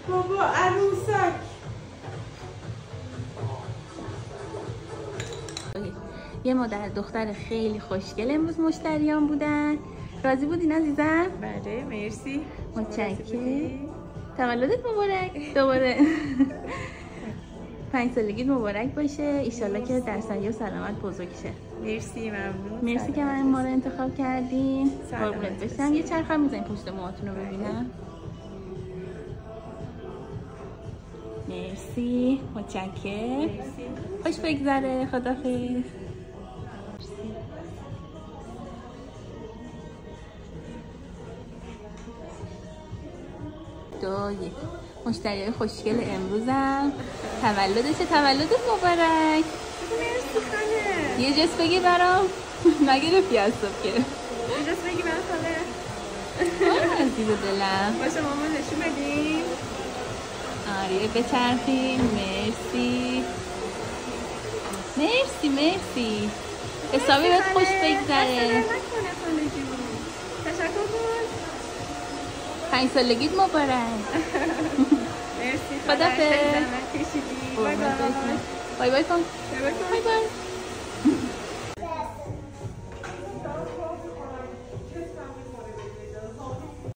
بابا عروسک. یه مادر دختر خیلی خوشگل امروز مشتریان بودن. راضی بودین عزیزم؟ بله مرسی. متشکرم. تولدت مبارک دوباره. 5 سالگیت مبارک باشه. ایشالله که در صحت و سلامت بزرگ شه. مرسی ممنون. مرسی که من ما رو انتخاب کردین. قربونت بشم. یه چرخ میزنین پشت موهاتون رو ببینم. مرسی. متشکرم. خوش بگذره. خداحافظ. دوی مشتریای خوشگل امروزم تولدشه. تولدت مبارک. مرسی خاله. یه جس بگی برام. نگرفتی از صبح که یه جس بگی برام خاله. عزیز دلم. باشه ماما نشون بدیم. آره بچرخیم. مرسی مرسی مرسی. حسابی بهت خوش بگذره. تشکر کن. 5 سالگیت مبارک. مرسی خداحافظ. زحمت کشیدی. بای بای. بای بای کن. بای بای. بای بای.